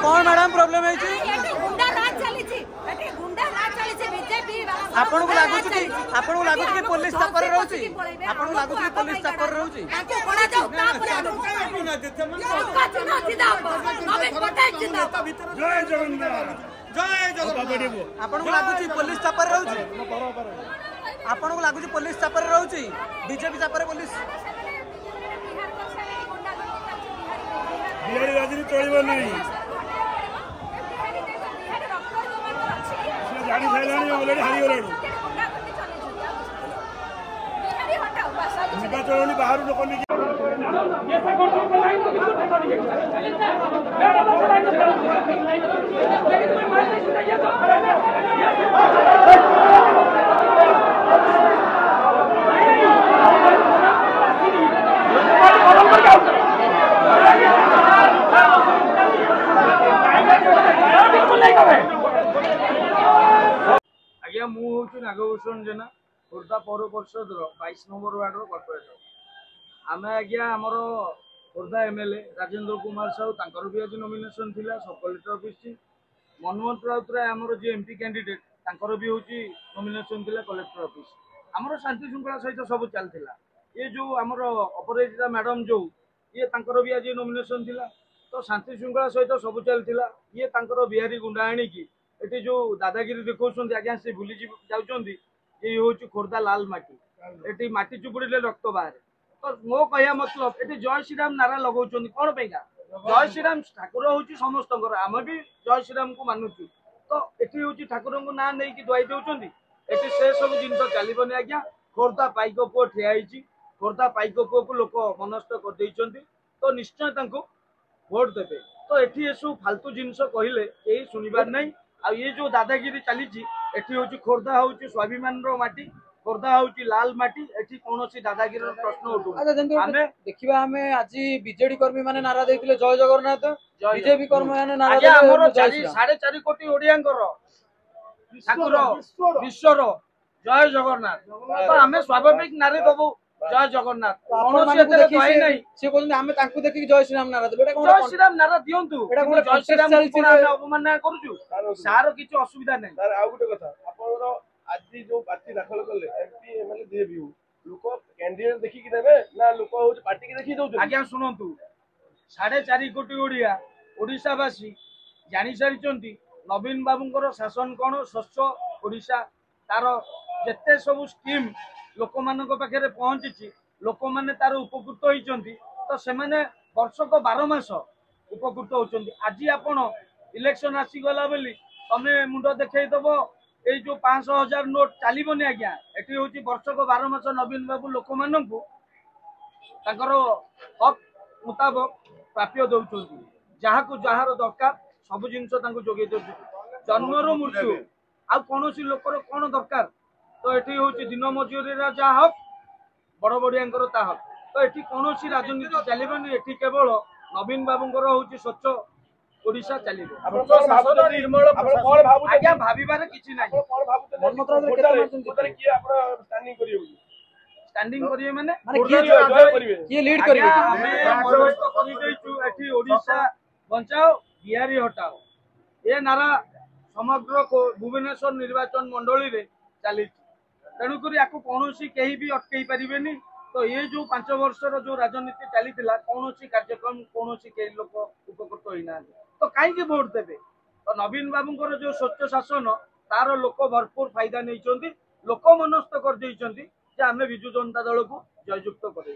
कौन madam problem है आपन को लागु कि पुलिस चापर रहउची आपन को लागु कि पुलिस चापर रहउची जय जगन्नाथ आपन को लागु कि पुलिस चापर रहउची आपन को लागु कि पुलिस चापर रहउची बीजेपी चापर पुलिस बिहारी राजनीति चलिबो नहीं जानी साइलानी ऑलरेडी हारी गलानी निर्वाचन बाहर लोक आज्ञा मुझे नागभूषण जेना खोर्धा पौर परिषद 22 नंबर वार्ड कर्पोरेटर आम आज्ञा आमर खोर्धा एमएलए राजेंद्र कुमार साहू तांकर भी आज नॉमिनेशन थिला सब कलेक्टर ऑफिस मनमोहन राउतराय आमर जी एमपी कैंडिडेट तांकर भी होची नॉमिनेशन थिला कलेक्टर ऑफिस आमर शांति श्रृंखला सहित सब चलता ये जो आमर अपराजिता मैडम जो ये तांकर भी आज नॉमिनेशन थिला तो शांति श्रृंखला सहित सब चलता ये तांकर बिहारी गुंडा आणी की एटी जो दादागिरी देखौछन आज्ञा से भूली जाउछन ये हूँ खोर्धा लाल माटी एटी माटी चुपुड़े रक्त बाहर तो मो कह मतलब ये जय श्रीराम नारा लगाउछन कौन पैका जय श्रीराम ठाकुर हूँ समस्त आम भी जय श्रीराम को मानुचु तो ये हूँ ठाकुर को ना नहीं दुआई दौरान ये से सब जिन चलनी आज्ञा खोर्धा पाइक पुओ ठिया खोर्धा पाइक पुओ को लोक मनस्थ कर तो निश्चय भोट देवे। तो ये सब फालतू जिनस कहले यही शुणवार ना। आ ये जो दादागिरी चली हूँ खोर्धा हूँ स्वाभिमान माटी, खोर्धा हूँ लाल माटी, एटी कौन दादागिरी प्रश्न उठू। देखा आम आज बीजेडी कर्मी मैंने नारा देते जय जगन्नाथ, बीजेपी कर्मी मैंने नारा देते 4.5 कोटी ओडिया ठाकुर विश्वर जय जगन्नाथ। तो आम स्वाभाविक नारे दबू जय जगन्नाथ। देखिए जय श्रीराम नारा देवे, जय श्रीराम नारा दिंतु, जय श्रीराम अवमानना करूँ सार किसी असुविधा नहीं। सर आ गोटे कथा आपन आज जो पार्टी दाखल कले एमपी एमएलए जे भी लोक कैंडिडेट देखि कि देबे ना लोक हो पार्टी के देखि दउछ। आज्ञा सुनंतु 4.5 कोटी ओडिया ओडिशावासी जानि सारिचंती नवीन बाबूंकर शासन कौन, स्वच्छ ओडिशा तार जेते सब स्कीम लोक मान पाखे पहुंची लोक मैंने तार उपकृत होती। तो से वर्षक 12 मास उपकृत होती। आज आपण इलेक्शन आसीगला बोली तमें मुंड देखईदब ये जो 500,000 नोट चलबनी आज्ञा। एटी हूँ वर्षक 12 मास नवीन बाबू लोक मान हक मुताबक प्राप्य दौरान जहाँ को जार दरकार सब जिनस जोगे दे जन्मर मृत्यु आ कौन लोकर कौन दरकार। तो ये हूँ दिन मजूरी जहाँ हक बड़ बड़िया हक। तो ये कौन राजनीति चलबनी, ये केवल नवीन बाबूंर हूँ स्वच्छ ओडिशा चलिबो। आज्ञा भाविबार किछि नै। स्टैंडिंग करिए माने किए लीड करिवे एठी ओडिशा बचाओ बिहारी हटाओ ये नारा समग्र भुवनेश्वर निर्वाचन मंडली रे चली। तेणुक या कौन कहीं भी अटकई पारे। तो ये जो 5 वर्षर जो राजनीति चली कौन कार्यक्रम कौन लोक उपकृत होना। तो कहीं भोट देवे। तो नवीन बाबूंकर जो स्वच्छ शासन तार लोक भरपूर फायदा नहीं, लोक मनस्थ कर आम विजु जनता दल को जययुक्त कर।